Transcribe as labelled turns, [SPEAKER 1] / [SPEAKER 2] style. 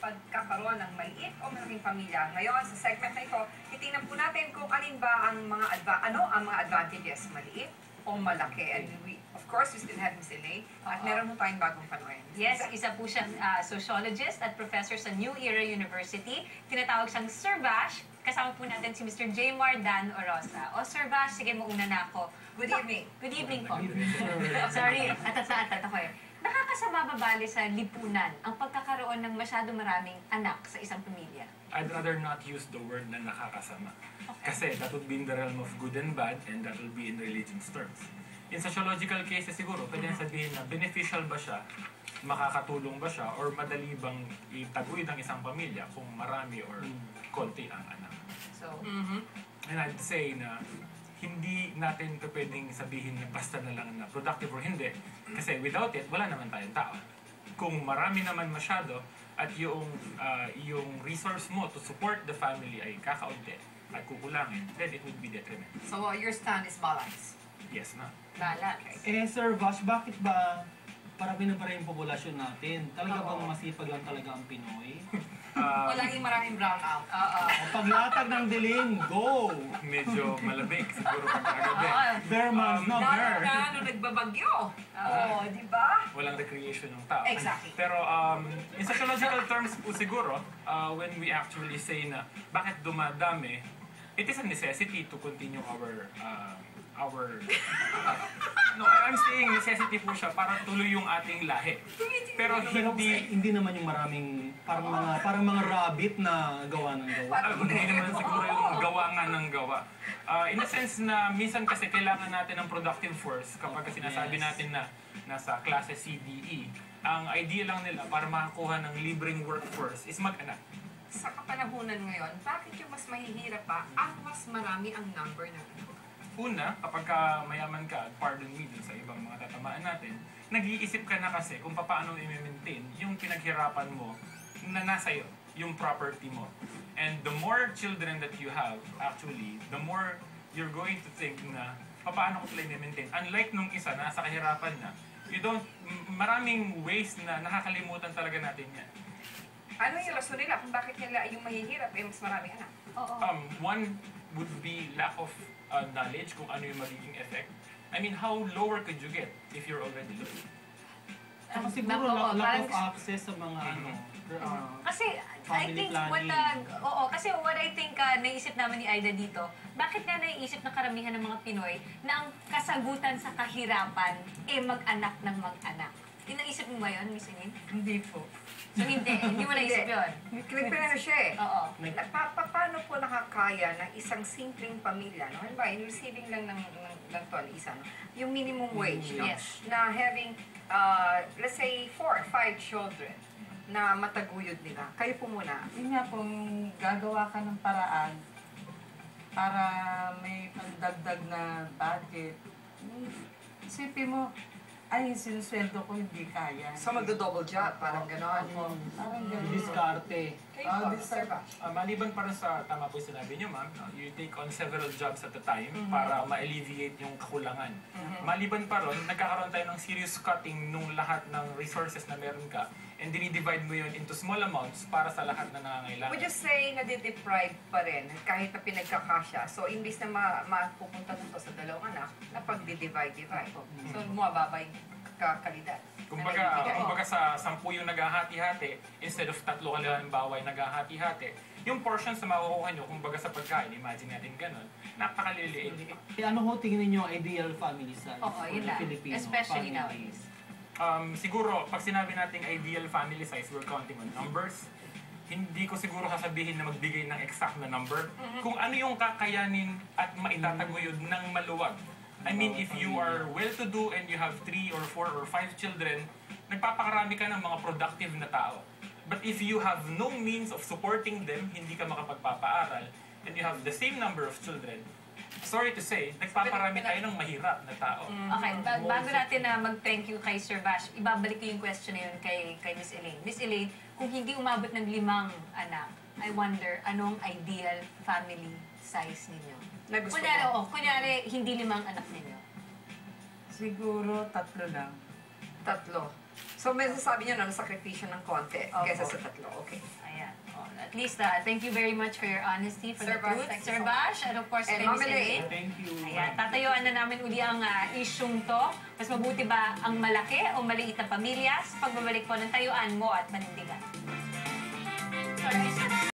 [SPEAKER 1] pagkakaroon ng maliit o malaking pamilya. Ngayon, sa segment na ito, titingnan po natin kung alin ba ang mga advantages, maliit o malaki. And we, of course, we still have Miss Elaine. At meron mo tayong bagong panoorin.
[SPEAKER 2] Yes, isa po siyang sociologist at professor sa New Era University. Tinatawag siyang Sir Bash. Kasama po natin si Mr. Jmar Dan Orosa. O Sir Bash, sige, mauna na ako.
[SPEAKER 1] Good evening.
[SPEAKER 2] Good evening po. Sorry, atat ako eh. Nakakasama ba bali sa lipunan ang pagkakaroon ng masyado maraming anak sa isang pamilya?
[SPEAKER 3] I'd rather not use the word na nakakasama. Kasi that would be in the realm of good and bad, and that will be in religion's terms. In sociological cases siguro, pwede sabihin na beneficial ba siya, makakatulong ba siya, or madali bang itaguyod ang isang pamilya kung marami or konti ang anak.
[SPEAKER 2] So,
[SPEAKER 3] and I'd say na hindi natin ito pwedeng sabihin na basta na lang na productive or hindi. Kasi without it, wala naman tayong tao. Kung marami naman masyado at yung resource mo to support the family ay kakaunti at kukulangin, then it would be detriment.
[SPEAKER 1] So, your stand is balance.
[SPEAKER 3] Yes, na.
[SPEAKER 2] balance.
[SPEAKER 4] Sir Vash, bakit ba parami na pa rin yung populasyon natin? Talaga bang masipag lang talaga ang Pinoy?
[SPEAKER 1] Laging maraming brown out.
[SPEAKER 4] Paglatag ng dilim, go!
[SPEAKER 3] Medyo malabig siguro pag kagabi.
[SPEAKER 4] Bare months, no bare.
[SPEAKER 1] Lalo na nung nagbabagyo. Di ba?
[SPEAKER 3] Walang recreation ng tao.
[SPEAKER 1] Exactly.
[SPEAKER 3] Pero in sociological terms po siguro, when we actually say na bakit dumadami, it is a necessity to continue no, I'm saying necessity po siya para tuloy yung ating lahi. Pero
[SPEAKER 4] hindi naman yung maraming parang mga rabbit na gawa ng gawa.
[SPEAKER 3] Hindi naman siguro yung gawa nga ng gawa. In a sense na minsan kasi kailangan natin ng productive force kapag sinasabi natin na nasa klase CDE. Ang idea lang nila para makakuha ng libreng workforce is mag-anak.
[SPEAKER 1] Sa kapanahunan ngayon, bakit yung mas mahihirap pa ang mas marami ang number ng anak?
[SPEAKER 3] Una, kapag mayaman ka, pardon me din sa ibang mga tatamaan natin, nag-iisip ka na kasi kung paano i-maintain yung pinaghirapan mo na nasa iyo, yung property mo. And the more children that you have, actually, the more you're going to think na paano ko sila i-maintain. Unlike nung isa, nasa kahirapan na, maraming ways na nakakalimutan talaga natin yan.
[SPEAKER 1] Ano yung rason nila kung bakit nila yung mahihirap mas marami anak?
[SPEAKER 3] One would be lack of knowledge kung ano yung magiging effect. I mean, how lower could you get if you're already low?
[SPEAKER 4] Saka siguro lack of access sa mga
[SPEAKER 2] kasi I think kasi what I think naisip naman ni Aida dito, bakit nga naiisip ng karamihan ng mga Pinoy na ang kasagutan sa kahirapan mag-anak ng mag-anak? Naisip mo ba yun, Miss Elaine?
[SPEAKER 1] Hindi po.
[SPEAKER 2] So hindi mo naisip yun?
[SPEAKER 1] Nagpinano siya eh.
[SPEAKER 2] Oo.
[SPEAKER 1] Paano po nakakaya ng isang simpleng pamilya, no? Halimbawa, in receiving lang ng isa, no? Yung minimum wage, no?
[SPEAKER 2] Yes.
[SPEAKER 1] Na having, let's say, 4 or 5 children na mataguyod nila. Kayo po muna.
[SPEAKER 5] Yun nga po, gagawa ka ng paraan para may pagdagdag na budget. Isipin mo, ay, sinusweldo ko hindi kaya.
[SPEAKER 1] So, magdo-double job, parang gano'n.
[SPEAKER 5] Parang gano'n.
[SPEAKER 4] Diskarte.
[SPEAKER 1] Sir Bash.
[SPEAKER 3] Maliban para sa, tama po yung sinabi niyo, ma'am, you take on several jobs at a time para ma-alleviate yung kakulangan. Maliban pa ron, nagkakaroon tayo ng serious cutting nung lahat ng resources na meron ka and dinidivide mo yun into small amounts para sa lahat na nangangailangan.
[SPEAKER 1] Would you say nade-deprive pa rin kahit na pinagkakasya? So, imbis na mapupunta nito sa dalawang anak, napag-divide. So, bumababa yung kalidad.
[SPEAKER 3] Kumbaga sa 10 yung naghahati-hati, instead of 3 halimbawa yung naghahati-hati, yung portions na makukuha nyo, kumbaga sa pagkain, imagine natin ganun, napakaliliit.
[SPEAKER 4] Ano ho tingin niyo ideal family size for
[SPEAKER 2] yun
[SPEAKER 4] the
[SPEAKER 2] lang.
[SPEAKER 4] Filipino
[SPEAKER 2] Especially
[SPEAKER 4] families?
[SPEAKER 3] Siguro, pag sinabi nating ideal family size, we're counting on numbers. Hindi ko siguro sasabihin na magbigay ng exact na number. Kung ano yung kakayanin at maitataguyod ng maluwag. I mean, if you are well-to-do and you have 3 or 4 or 5 children, nagpapakarami ka ng mga productive na tao. But if you have no means of supporting them, hindi ka makapagpapaaral, and you have the same number of children, sorry to say, nagpaparami tayo ng mahirap na tao.
[SPEAKER 2] Okay, bago natin na mag-thank you kay Sir Bash, ibabalik ko yung question na yun kay Miss Elaine. Miss Elaine, kung hindi umabot ng 5 anak, I wonder, anong ideal family size ninyo? Kunyari, hindi 5 anak ninyo.
[SPEAKER 5] Siguro 3 lang.
[SPEAKER 1] 3. So, may sasabi niyo na sakripisyo ng konti kaysa sa tatlo. Okay.
[SPEAKER 2] Ayan. Oh, at least, thank you very much for your honesty, for
[SPEAKER 1] Sir
[SPEAKER 2] the
[SPEAKER 1] Bash,
[SPEAKER 2] truth.
[SPEAKER 1] thank you
[SPEAKER 2] Sir
[SPEAKER 1] so
[SPEAKER 2] Bash, and of course,
[SPEAKER 1] And
[SPEAKER 2] kay
[SPEAKER 1] Ma'am
[SPEAKER 2] Miss
[SPEAKER 1] Elaine.
[SPEAKER 2] Elaine.
[SPEAKER 4] Thank you.
[SPEAKER 2] Ayan, tatayuan na namin uli ang isyung to. Mas mabuti ba ang malaki o maliit na pamilya sa pagbabalik po ng tayuan mo at panindigan?